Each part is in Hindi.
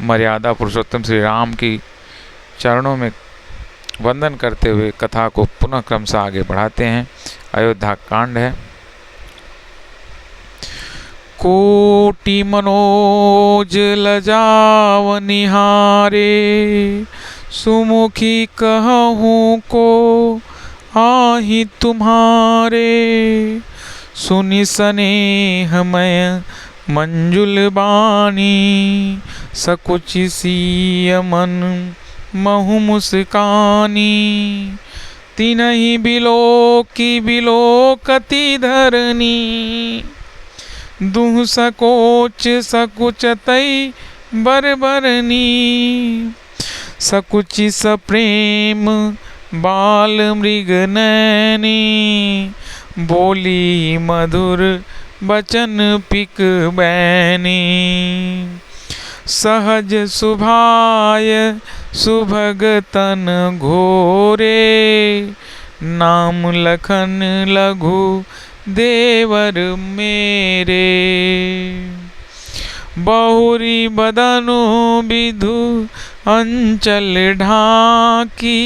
मर्यादा पुरुषोत्तम श्री राम की चरणों में वंदन करते हुए कथा को पुनः क्रमशः आगे बढ़ाते हैं। अयोध्या कांड है। कोटि मनोज लजाव निहारे, सुमुखी कहूँ को आहि तुम्हारे। सुनि स्नेहमय मंजुल बानी, सकुचि सिय मन महु मुस्कानी। तिनहि बिलोकी बिलोकति धरनी, दुह सकोच सकुचतई बरबरनी। सकुचि सप्रेम बाल मृग नैनी, बोली मधुर बचन पिक बैनी। सहज सुभाय सुभग तन घोरे, नाम लखन लघु देवर मेरे। बहुरी बदनु विधु अंचल ढाकी,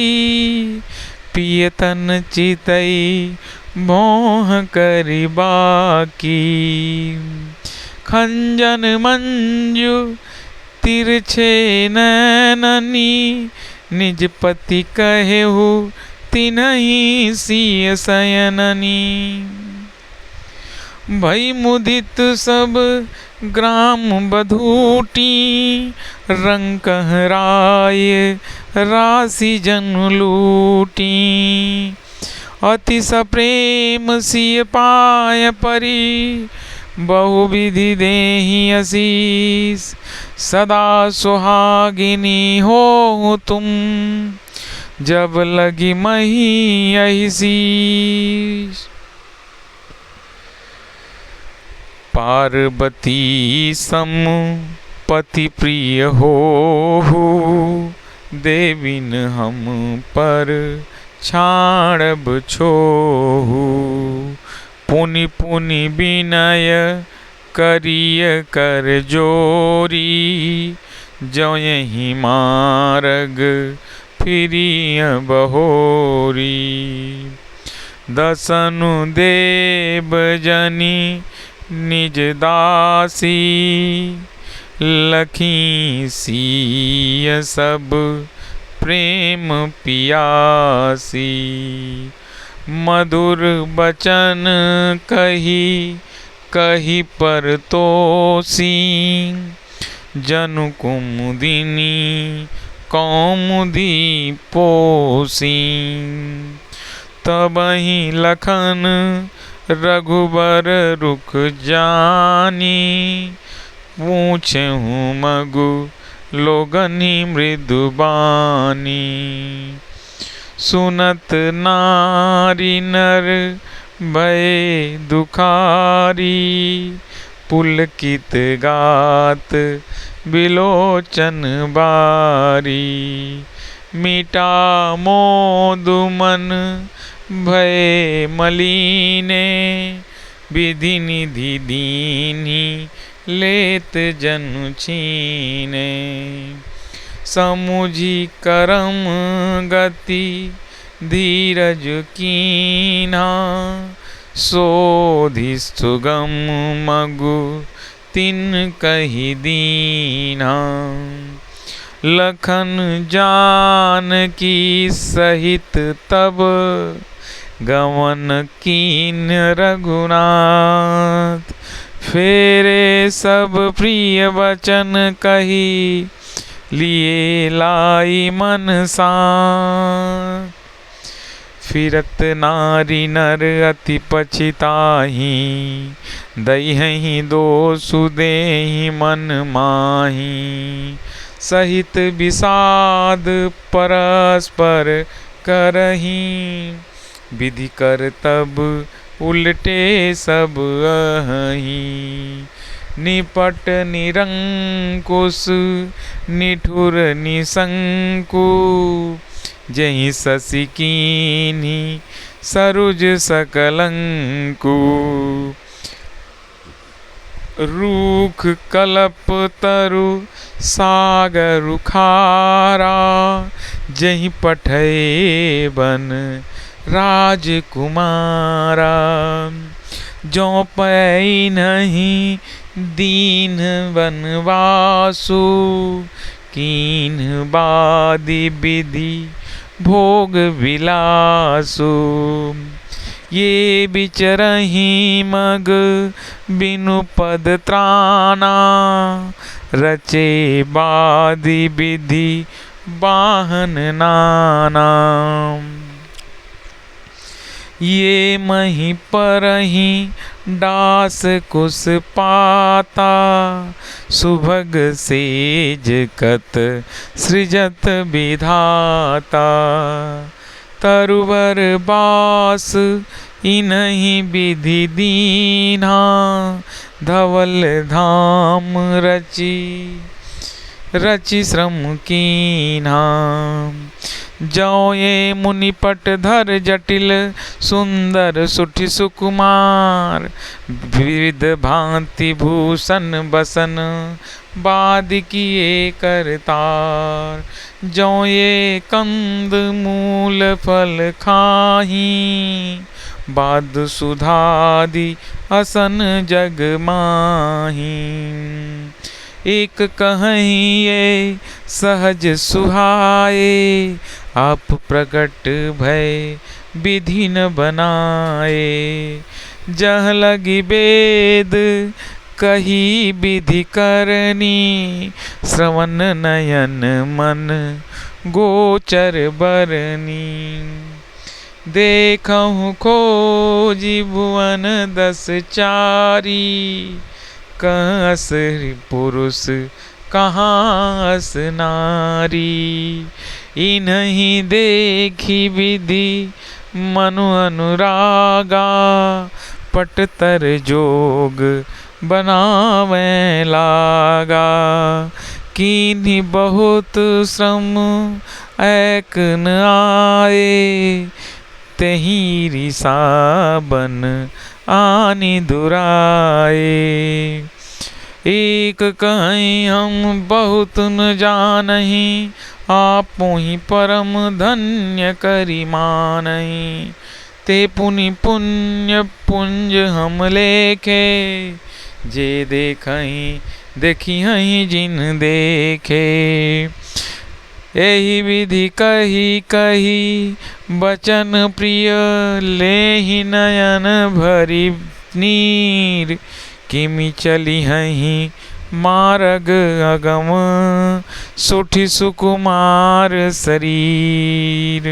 पियतन चितई मोह करि बाकी। खंजन मंजु तिरछे नैननी, निज पति कहेहु तिन्हि सिय शयननी। भई मुदित सब ग्राम बधूटी, रंग कहराय राशि जन लूटी। अति सप्रेम सिय पाय परी, बहुविधि देहि आशीष। सदा सुहागिनी हो तुम, जब लगी मही यही शीश। पार्वती सम पति प्रिय हो, देविन हम पर छाड़ब छोहु। पुनि पुनि विनय करिय कर जोरी, जो यही मार्ग फिरिय बहोरी। दसनु देव जनी निज दासी, लखी सिय सब प्रेम पियासी। मधुर बचन कही कही पर तोसी, जनु कुमुदिनी कौमुदी पोसी। तबहि लखन रघुबर रुख जानी, पूछहु मगु लोगनि मृदुबानी। सुनत नारी नर भय दुखारी, पुलकित गात बिलोचन बारी। मीटा मोद मन भय मलीने, विधि निधि दीन्हि लेत जनु छीने। समुझी करम गति धीरज कीन्हा, सोधि सुगम मगु तिन कहि दीन्हा। लखन जानकी सहित तब, गमन कीन रघुनाथ। फेरे सब प्रिय वचन कही, लिए लाई मन साथ। फिरत नारी नर अति पछिताही, दहिहि दोषु देहि मन माही। सहित विषाद परस्पर करही, विधि कर तब उलटे सब अहि। निपट निरंकुश निठुर निशंकु, जहि शशि कीन्हि सरुज सकलंकु। रूख कलप तरु सागर खारा, जहीं पठे बन राजकुमारा। जो पै नहीं दीन वनवासु, कीन बादी विधि भोग विलासु। ये बिचरही मग बिनु पद त्राना, रचे बादी विधि बाहन नाना। ये मही परही डास कुस पाता, सुभग सेज कत सृजत विधाता। तरुवर बास इन्हीं विधि दीन्हा, धवल धाम रचि रचि श्रम कीन्हा। जो ये मुनिपट धर जटिल सुंदर सुठि सुकुमार, विविध भांति भूषण बसन बाद किए करतार। जो ये कंद मूल फल खाही, बाद सुधादि असन जग माही। एक कहीं ये सहज सुहाए, आप प्रकट भय विधि न बनाए। जह लगी वेद कही विधि करनी, श्रवण नयन मन गोचर बरनी। देखहु खोजी भुवन 10 चारी, कहस पुरुष कहाँ अस नारी। इन्हीं देखी विधि मनु अनुरागा, पटतर जोग बनावे लागा। कीन्ही बहुत श्रम ऐक न आए, तेहि रिसा बन आनि दुराए। एक कहीं हम बहुत न जानही, आपो ही परम धन्य करी मानही। ते पुनि पुण्य पुंज हम लेखे, जे देखहीं देखिहीं जिन देखे। यही विधि कही कही बचन प्रिय, लेहि नयन भरी नीर। किमि चली हहीं मार्ग अगम, सुठि सुकुमार शरीर।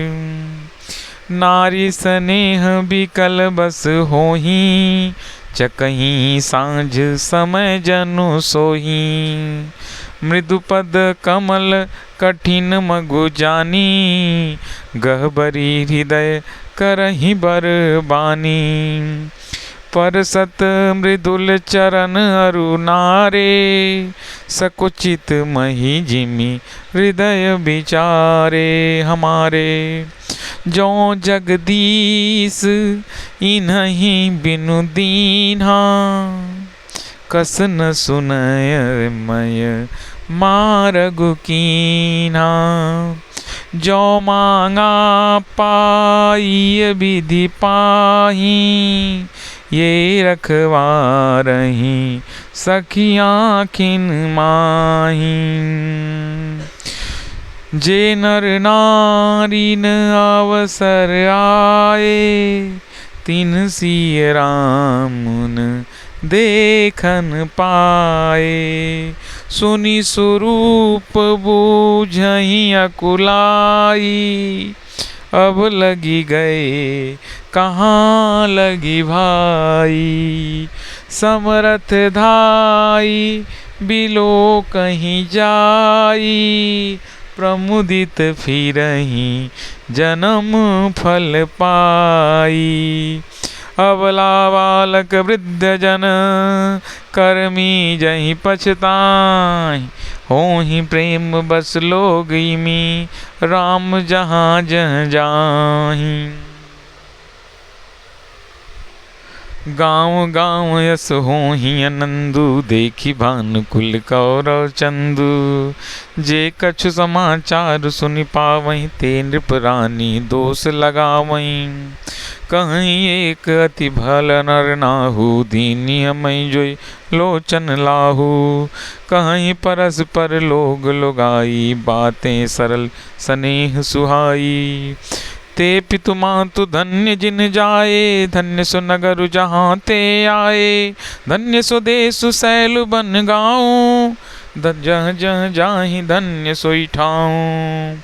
नारी स्नेह बिकल बस होहीं, चकहीं सांझ समय जनु सोहीं। मृदु पद कमल कठिन मगु जानी, गहबरी हृदय करहि बर बानी। परसत मृदुल चरण अरु नारे, सकुचित मही जिमि हृदय विचारे हमारे। जो जगदीश इन्हीं बिनु दीन्हा, कस न सुनय मय मारगु कीन्हा। जो मांगा पाई विधि पाही, ये रखवारही सखियाँ खिन माही। जे नर नारी न अवसर आए, तिन सिय रामुन देखन पाए। सुनि स्वरूप बूझहि अकुलाई, अब लगी गए कहाँ लगी भाई। समरथ धाई बिलो कहीं जाई, प्रमुदित फिरहीं जन्म फल पाई। अबला बालक वृद्ध जन कर्मी जहीं पछताई, होहि प्रेम बस लोग इमी राम जहाँ जह जाहीं। गाँव गाँव यस होहि आनंदु, देखी भानुकुल कौरव चंदु। जे कछु समाचार सुनि पावहीं, ते नृप रानी दोष लगावहीं। कहीं एक अति भल नर नाहु, दीनी हमई जोई लोचन लाहू। कहीं परस्पर लोग लोगाई, बातें सरल स्नेह सुहाई। ते पितु मातु धन्य जिन जाए, धन्य सो नगर जहाँ ते आए। धन्य सो देसु सैलु बन गाऊं, जह जह जाहि धन्य सोई ठाऊं।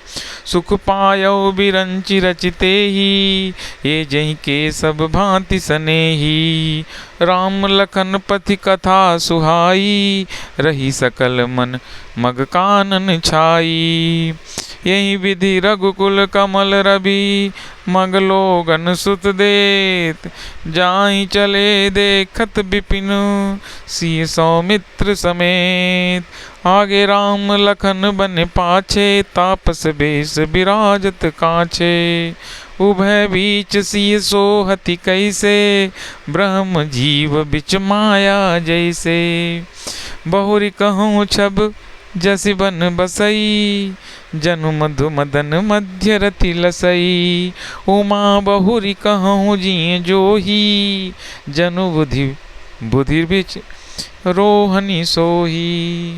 सुख पायो बिरंचि रचिते ही, ये जही के सब भांति सनेही। राम लखन पथि कथा सुहाई, रही सकल मन मग कानन छाई। यही विधि रघुकुल कमल रवि, मग लोगन सुत देत। जाहि चले देखत बिपिनु, सिय सौमित्र समेत। आगे राम लखन बन पाछे, तापस बेस बिराजत काछे। उभय बीच सिय सोहति कैसे, ब्रह्म जीव बिच माया जैसे। बहुरी कहूँ छब जसि बन बसई, जनु मधु मदन मध्य रति लसई। उमा बहुरी कहूँ जिय जोही, जनु बुद्धि बुद्धि बिच रोहनी सोही।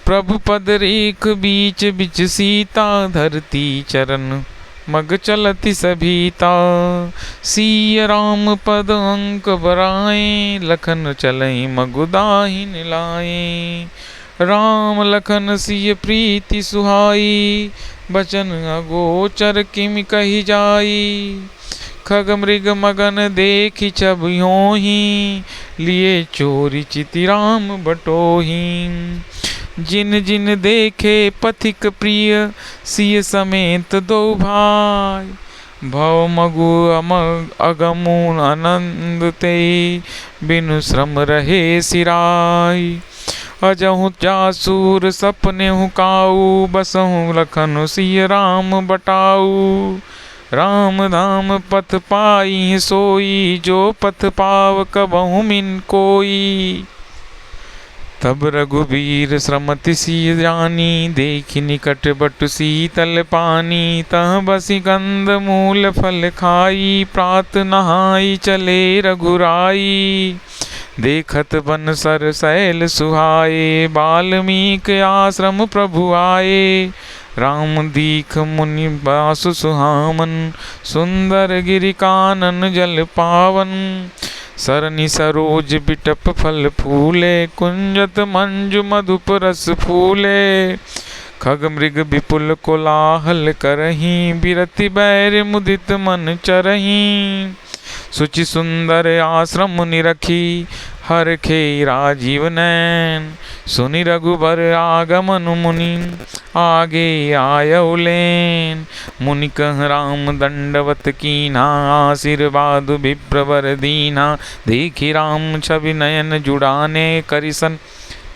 प्रभु पद रेख बीच बिच सीता, धरती चरण मग चलति सभीता। सिय राम पद अंक बराए, लखन चलई मगुदाहिन लाए। राम लखन सिय प्रीति सुहाई, बचन अगोचर किमि कही जाई। खग मृग मगन देखि छब योहीं, लिए चोरी चिति राम बटोही। जिन जिन देखे पथिक प्रिय, सिय समेत दो भाई। भव मगु अगमु आनंद ते, बिनु श्रम रहे सिराई। अजहु जासूर सपने हुकाऊ, बसहु लखन सिय राम बटाऊ। राम धाम पथ पाई सोई, जो पथ पाव कबहु मिन कोई। तब रघुबीर श्रमति सिय जानी, देखि निकट बटु शीतल पानी। तह बसी गंध मूल फल खाई, प्रात नहाई चले रघुराई। देखत बन सर सैल सुहाए, बाल्मीक आश्रम प्रभु आए। राम दीख मुनि बासु सुहामन, सुंदर गिरि कानन जल पावन। सरनि सरोज बिटप फल फूले, कुंजत मंजु मधुप रस फूले। खग मृग विपुल कोलाहल करहीं, बिरति बैर मुदित मन चरहीं। सुचि सुंदर आश्रम निरखी, हरखे राजीव नैन। सुनि रघुबर आगमन मुनि, आगे आयउ लेन। मुनि कह राम दंडवत कीन्हा, आशीर्वाद विप्रवर दीन्हा। देखि राम छवि नयन जुड़ाने, करिसन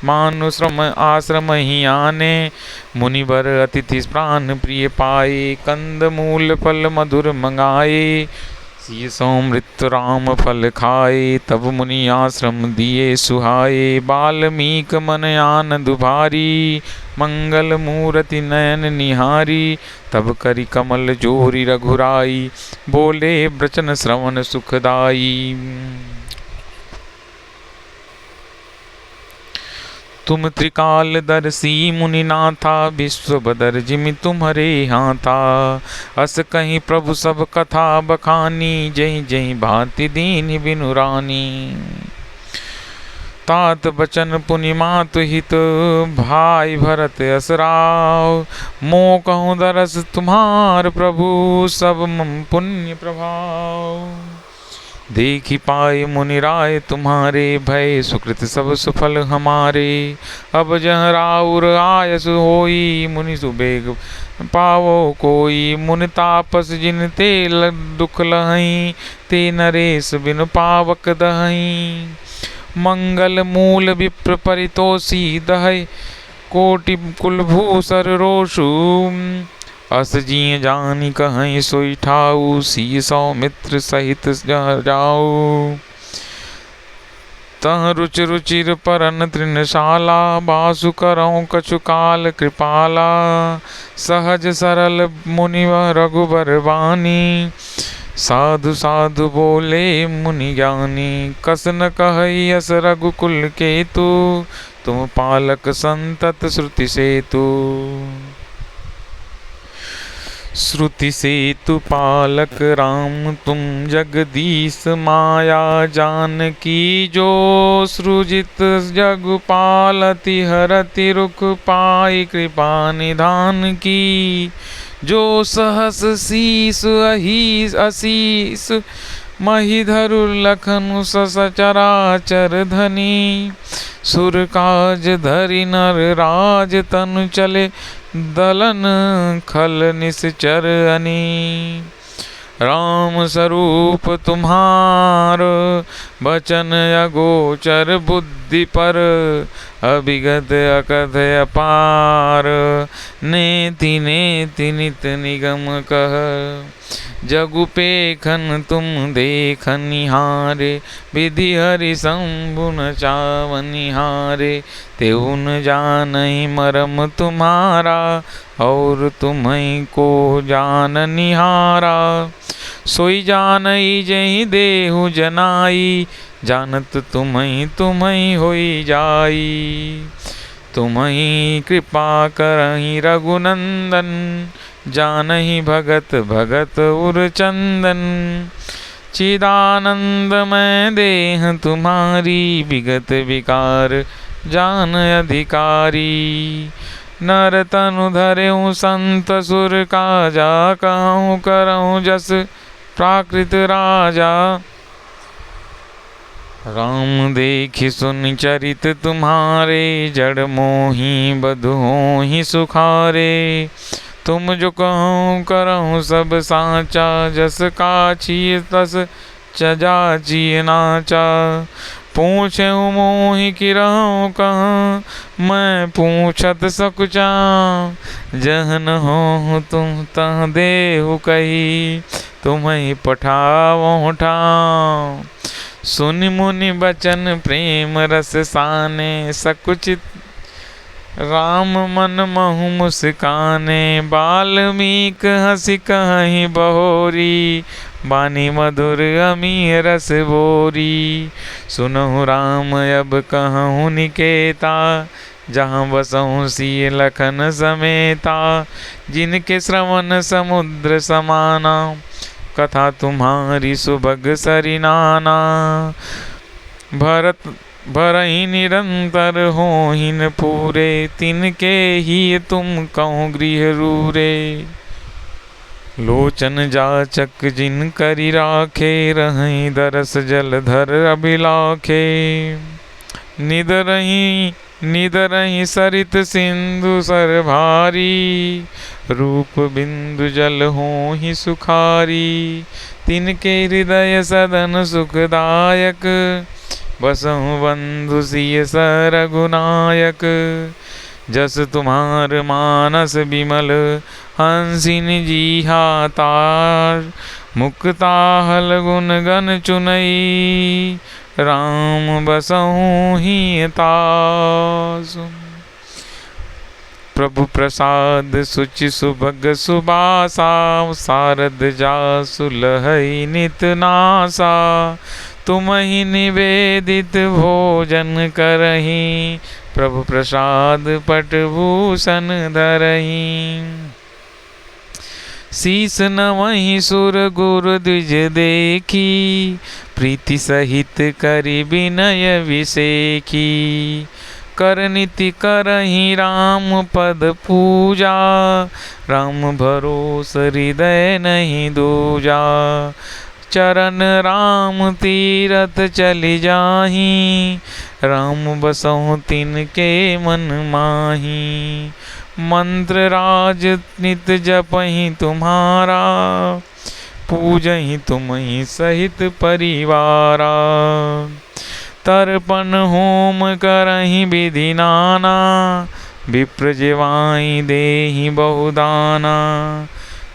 मानु श्रम आश्रम ही आने। मुनिवर अतिथि प्राण प्रिय पाए, कंद मूल फल मधुर मंगाए। सिय सौमृत राम फल खाए, तब मुनि आश्रम दिए सुहाए। बाल्मीक मन आनंद भारी, मंगल मूरति नयन निहारी। तब करि कमल जोरी रघुराई, बोले वचन श्रवण सुखदाई। तुम त्रिकालदर्शी मुनिनाथा, विश्व बदर जिमि तुम्हरे हाथा। अस कहीं प्रभु सब कथा बखानी, जहीं जहीं भांति दीन बिनु रानी। तात बचन पुनि मातु हित, भाई भरत असराव। मोह कहूँ दरस तुम्हार प्रभु, सब मम पुण्य प्रभाव। देखी पाए मुनि राय तुम्हारे, भय सुकृत सब सुफल हमारे। अब जह राउर आयस होई, मुनि सुबेग पावो कोई। मुनि तापस जिन ते दुख लहई, ते नरेश बिनु पावक दहई। मंगल मूल विप्र परितोषी दहै, कोटि कुलभूषर रोषु। अस जिय जानी कहीं सोई ठाऊ, सी सौमित्र सहित जाऊ। तह रुच रुचिर परन तृणशाला, बासु करऊँ कछु काल कृपाला। सहज सरल मुनिवर रघुबर बानी, साधु साधु बोले मुनि ज्ञानी। कस न कहई यस रघुकुल केतु, तुम पालक संतत श्रुति सेतु। श्रुति सेतु पालक राम तुम जगदीश माया, जानकी जो सृजित जग पालति हरति रुख पाई कृपा निधान की। जो सहस शीस अहीस असीस, महिधरु लखनु सचराचर धनी। सुर काज धरि नर राज तनु चले, दलन खल निश्चर अनी। राम स्वरूप तुम्हार बचन अगोचर, बुद्धि पर अभिगत अकथ अपार। नेति नेति नित निगम कह, जगु पेखन तुम देख निहारे। विधि हरि शंभु न चावनिहारे, तेहु न जानहि मरम तुम्हारा। और तुम्हीं को जान निहारा, सोई जानई जहि देहु जनाई। जानत तुम्हीं तुम्हीं होई जाई, तुम्हीं कृपा करहि रघुनंदन। जानहि भगत भगत उर चंदन, चिदानंदमय देह तुम्हारी। विगत विकार जान अधिकारी, नर तनु धरेऊ संत सुर काजा। कहूँ करऊँ जस प्राकृत राजा, राम देखि सुनि चरित तुम्हारे। जड़ मोहि बधु होहि सुखारे, तुम जो कहूँ करऊँ सब साचा। जस काछी तस जाची नाचा, पूछेऊ मोहि किरहूँ कहाँ। मैं पूछत सकुचा, जहन हो तुम तह देहु कही। तुम्हें पठावो ठाव, सुनि मुनि बचन प्रेम रस साने। सकुचित राम मन महु मुस्काने, बाल्मीक हंसी कहीं बहोरी। बानी मधुर अमी रस बोरी, सुनहु राम अब कहूँ निकेता। जहाँ बसऊँ सिय लखन समेता, जिनके श्रवण समुद्र समाना। कथा तुम्हारी सुभग सरिनाना, भरत भरहि निरंतर होहिन पूरे। तिनके ही तुम कहूँ गृह रूरे, लोचन जाचक जिन करि राखे। रहि दरस जलधर अभिलाखे, निदरहि सरित सिंधु सर भारी। रूप बिंदु जल होहि सुखारी, तिनके हृदय सदन सुखदायक। बसहु बंधु सिय रघुनायक, जस तुम्हार मानस बिमल। हंसिन जीहा तार, मुक्ताहल गुण गण चुनई। राम बसहु ही तास, प्रभु प्रसाद सुचि सुभग सुबासा। सारद जासु लहई नित नासा, तुमहि निवेदित भोजन करहि। प्रभु प्रसाद पट भूषण धरहि, शीस नवहि सुर गुर द्विज देखी। प्रीति सहित करि विनय विसेखी, करनिति करहि राम पद पूजा। राम भरोस हृदय नहीं दूजा, चरण राम तीरथ चलि जाहि। राम बसहु तिनके मन माहि, मंत्र राज नित जपहि तुम्हारा। पूजहि तुम्हि सहित परिवारा, तर्पण होम करहि विधि नाना। विप्र जेवाई देहि बहुदाना,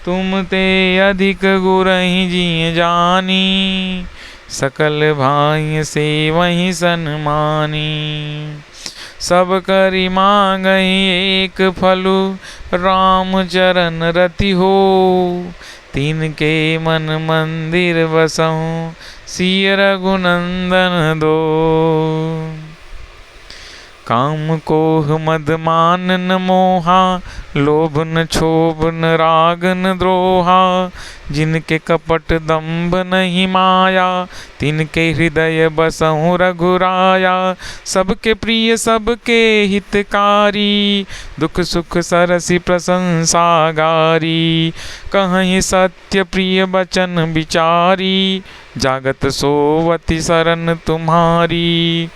तुम ते अधिक गुरहि जिय जानी, सकल भाई से वही सन्मानी। सब करि मांगहि एक फलु, राम चरण रति हो, तिनके मन मंदिर बसहु, सिय रघुनंदन दो। काम कोह मद मान न मोहा, लोभ न क्षोभ न राग न द्रोहा, जिनके कपट दंभ नहीं माया, तिनके हृदय बसहु रघुराया। सबके प्रिय सबके हितकारी, दुख सुख सरसि प्रशंसा गारी, कहीं सत्य प्रिय बचन विचारी, जागत सोवति शरण तुम्हारी।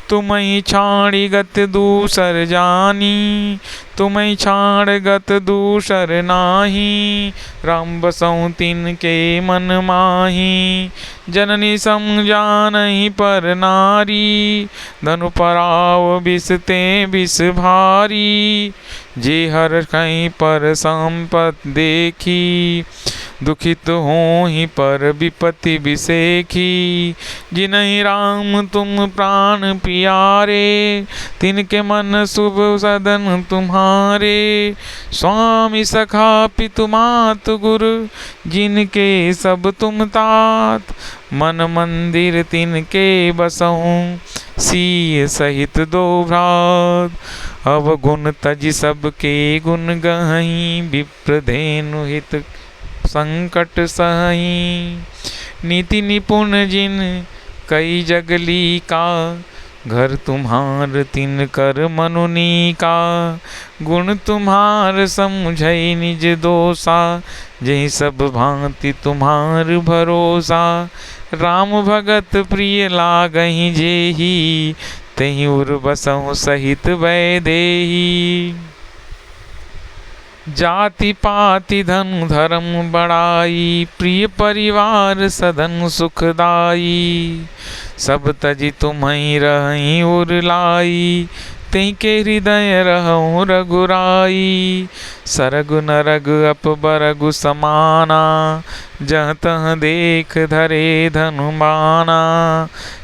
तुम्हि छाड़ि गत दूसर जानी, तुम्हि छाड़ गत दूसर नाही, राम बसहु तिनके मन माही, जननी समझानहि पर नारी, धनु पराव बिस ते बिस भारी, जे हर कहीं पर संपत देखी, दुखित होहि पर विपत्ति बिसेखी। जिनहि राम तुम प्राण प्यारे, तिनके मन शुभ सदन तुम्हारे, स्वामी सखा पितु मातु गुरु, जिनके सब तुम तात, मन मंदिर तिनके बसहु, सिय सहित दो भ्रात। अवगुण तज सबके गुण गहई, विप्र धेनु हित संकट सही। नीति निपुण जिन कई जगली का, घर तुम्हार तिन कर मनुनी का, गुण तुम्हार समुझई निज दोषा, जही सब भांति तुम्हार भरोसा। राम भगत प्रिय लागहि जेहि, तहि उर बसहु सहित वैदेही। जाति पाति धनु धर्म बड़ाई, प्रिय परिवार सदन सुखदाई, सब तजि तुम्हि रहि उर लाई, तिनके हृदय रहु रघुराई। सरगु नरग अपबरगु समाना, जह तह देख धरे धनु बाना,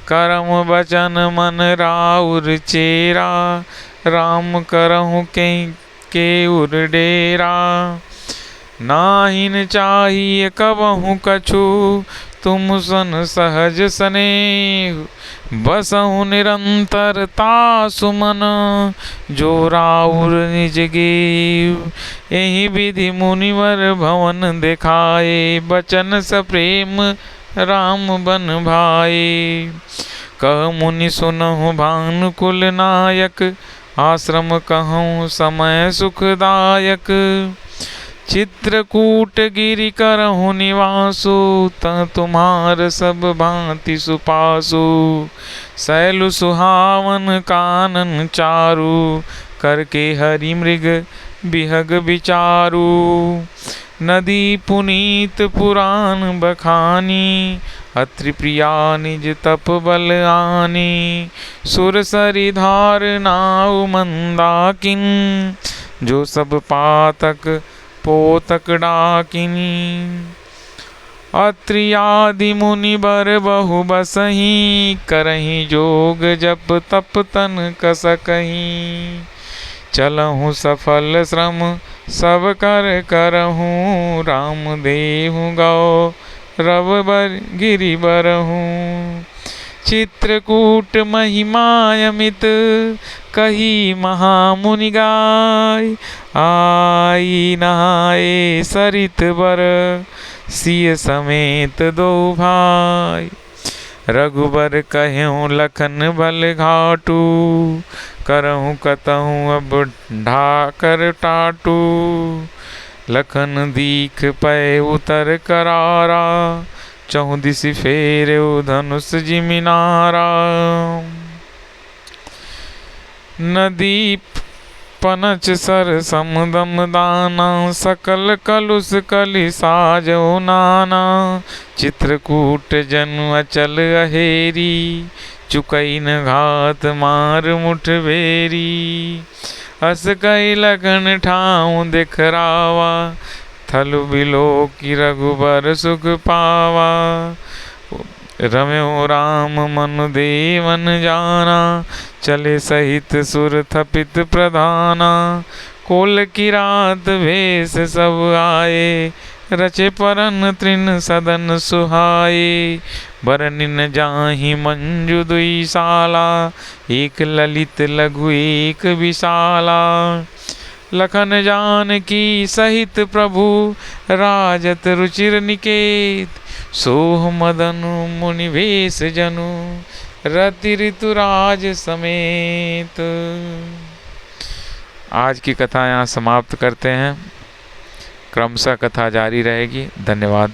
करम बचन मन राउर चेरा, राम करहु के उर डेरा। नाहिन चाहिए कबहु कछु, तुम सन सहज स्नेह, बसहु निरंतरता सुमन, जो राउर निज गेव। एहि विधि मुनिवर भवन देखाए, बचन स प्रेम राम बन भाए। कह मुनि सुनहु भानुकुल नायक, आश्रम कहूँ समय सुखदायक। चित्रकूट गिरि करहु निवासु, तह तुम्हार सब भांति सुपासु। शैल सुहावन कानन चारु, करके हरि मृग बिहग विचारु। नदी पुनीत पुराण बखानी, अत्रि प्रिया निज तप बल आनी। सुर सरि धार नाउ मंदाकिन, जो सब पातक पोतक डाकिनी। अत्रि आदि मुनि बर बहु बसही, करही जोग जप तप तन कसकही। चलहु सफल श्रम सब कर करहूँ, राम देहु गौ रव बर गिरि बरहूँ। चित्रकूट महिमायमित, कही महामुनि गाय। आई नहाए सरित बर, सिय समेत दो भाई। रघुबर कहूँ लखन बल घाटू, करहूँ कतहूँ अब ढाकर टाटू। लखन दीख पै उतर करारा, चहुँ दिस फेरउ धनुष जिमिनारा। नदी पनच सर समुदम दाना, सकल कलुष कलि साजो नाना। चित्रकूट जनु अचल अहेरी, चुकई न घात मार मुठ बेरी। अस कई लखन ठाऊं दिखरावा, थल बिलो की रघुबर सुख पावा। रम्यो राम मनु देवन जाना, चले सहित सुर थपित प्रधाना। कोल की रात भेष सब आए, रचे परन तृण सदन सुहाए। बरनिन जाहि मंजु दुई साला, एक ललित लघु एक विशाला। लखन जानकी सहित प्रभु, राजत रुचिर निकेत। सोह मदनु मुनि वेश जनु, रति ऋतुराज समेत। आज की कथा यहाँ समाप्त करते हैं, क्रमशः कथा जारी रहेगी। धन्यवाद।